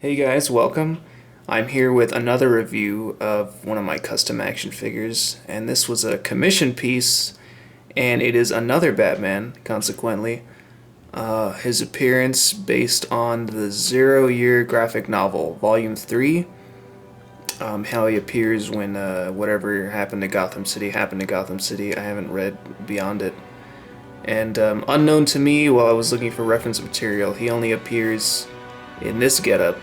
Hey guys, welcome. I'm here with another review of one of my custom action figures, and this was a commission piece, and it is another Batman, consequently. His appearance based on the Zero Year graphic novel, Volume 3. How he appears when whatever happened to Gotham City happened to Gotham City. I haven't read beyond it. And unknown to me, while I was looking for reference material, he only appears in this getup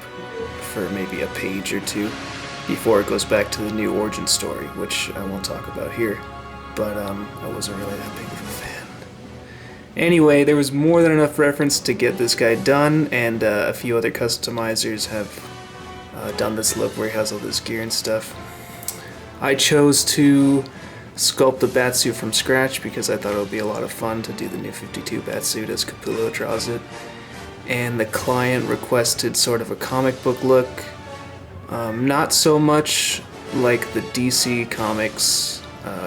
for maybe a page or two before it goes back to the new origin story, which I won't talk about here. But I wasn't really that big of a fan. Anyway, there was more than enough reference to get this guy done, and a few other customizers have done this look where he has all this gear and stuff. I chose to sculpt the Batsuit from scratch because I thought it would be a lot of fun to do the new 52 Batsuit as Capullo draws it. And the client requested sort of a comic book look, not so much like the DC Comics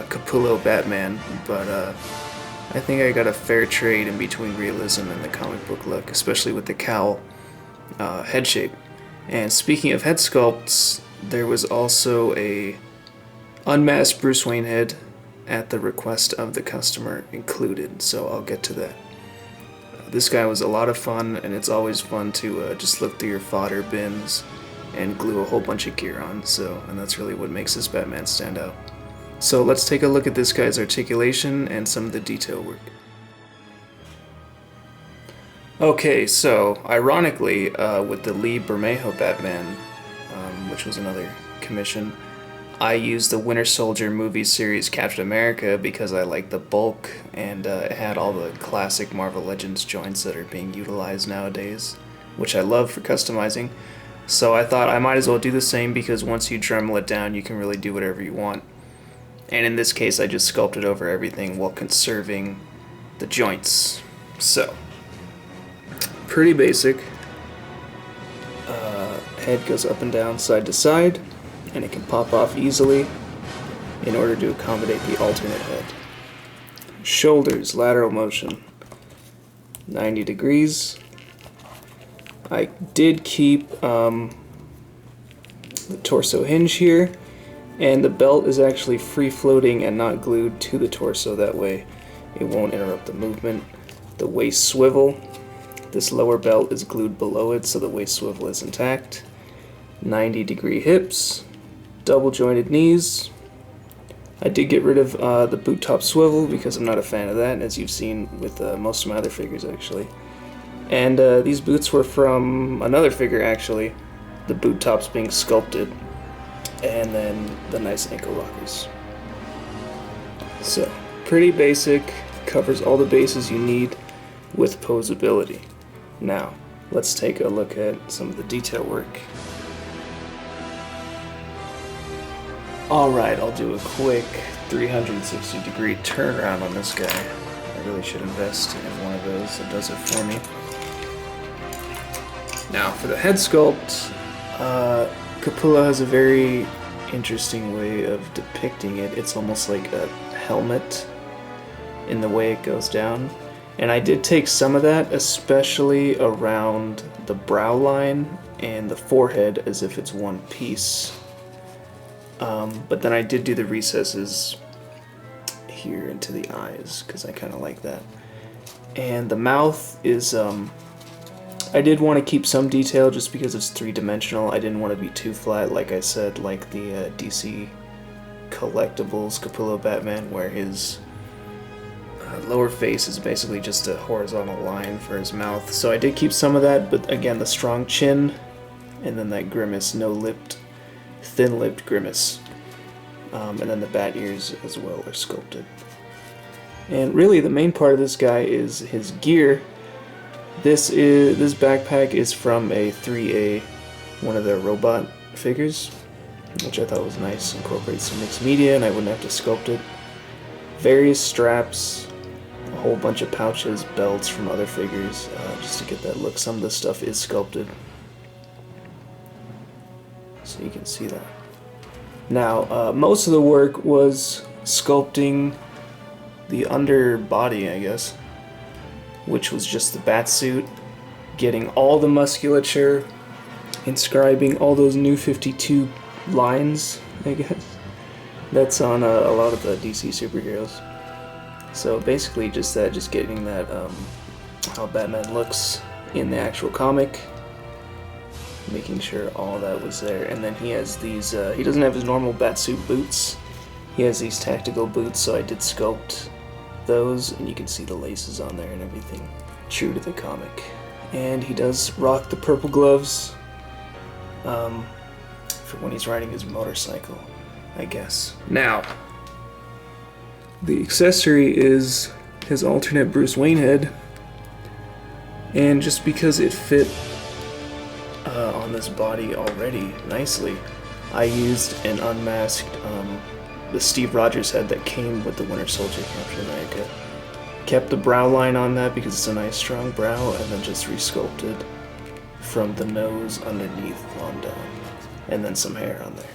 Capullo Batman, but I think I got a fair trade in between realism and the comic book look, especially with the cowl head shape. And speaking of head sculpts, there was also a unmasked Bruce Wayne head at the request of the customer included, so I'll get to that. This guy was a lot of fun, and it's always fun to just look through your fodder bins and glue a whole bunch of gear on, and that's really what makes this Batman stand out. So let's take a look at this guy's articulation and some of the detail work. Okay, so ironically, with the Lee Bermejo Batman, which was another commission, I used the Winter Soldier movie series Captain America because I liked the bulk, and it had all the classic Marvel Legends joints that are being utilized nowadays, which I love for customizing. So I thought I might as well do the same because once you Dremel it down, you can really do whatever you want. And in this case, I just sculpted over everything while conserving the joints. So, pretty basic. Head goes up and down, side to side, and it can pop off easily in order to accommodate the alternate head. Shoulders, lateral motion, 90 degrees. I did keep the torso hinge here, and the belt is actually free floating and not glued to the torso, that way it won't interrupt the movement. The waist swivel, this lower belt is glued below it so the waist swivel is intact. 90-degree hips, double jointed knees. I did get rid of the boot top swivel because I'm not a fan of that, as you've seen with most of my other figures actually. And these boots were from another figure actually, the boot tops being sculpted, and then the nice ankle rockers. So, pretty basic, covers all the bases you need with posability. Now, let's take a look at some of the detail work. Alright, I'll do a quick 360-degree turnaround on this guy. I really should invest in one of those that does it for me. Now, for the head sculpt, Capullo has a very interesting way of depicting it. It's almost like a helmet in the way it goes down. And I did take some of that, especially around the brow line and the forehead, as if it's one piece. But then I did do the recesses here into the eyes, because I kind of like that. And the mouth is, I did want to keep some detail just because it's three-dimensional. I didn't want to be too flat, like I said, like the DC Collectibles Capullo Batman, where his lower face is basically just a horizontal line for his mouth. So I did keep some of that, but again, the strong chin, and then that grimace, no-lipped, thin-lipped grimace. And then the bat ears as well are sculpted. And really the main part of this guy is his gear. This backpack is from a 3A, one of their robot figures, which I thought was nice. Incorporates some mixed media and I wouldn't have to sculpt it. Various straps, a whole bunch of pouches, belts from other figures, just to get that look. Some of the stuff is sculpted, so you can see that. Now, most of the work was sculpting the underbody, I guess, which was just the bat suit, getting all the musculature inscribing all those new 52 lines, I guess. That's on a lot of the DC superheroes. So basically just that, just getting that, how Batman looks in the actual comic, making sure all that was there. And then he has these, he doesn't have his normal Batsuit boots, he has these tactical boots, so I did sculpt those, and you can see the laces on there and everything, true to the comic. And he does rock the purple gloves, for when he's riding his motorcycle, I guess. Now, the accessory is his alternate Bruce Wayne head, and just because it fit on this body already nicely, I used an unmasked, the Steve Rogers head that came with the Winter Soldier Captain America. Kept the brow line on that because it's a nice strong brow, and then just resculpted from the nose underneath on down, and then some hair on there.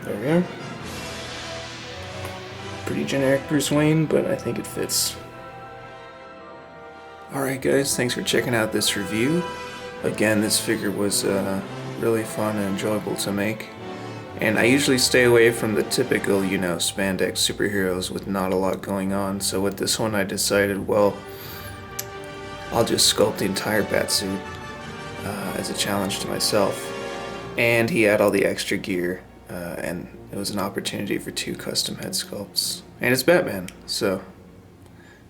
There we are. Pretty generic Bruce Wayne, but I think it fits. Alright guys, thanks for checking out this review. Again, this figure was really fun and enjoyable to make. And I usually stay away from the typical, you know, spandex superheroes with not a lot going on. So with this one I decided, well, I'll just sculpt the entire Batsuit as a challenge to myself. And he had all the extra gear, and it was an opportunity for 2 custom head sculpts. And it's Batman, so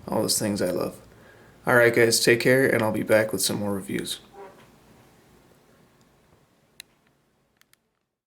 all those things I love. Alright guys, take care, and I'll be back with some more reviews.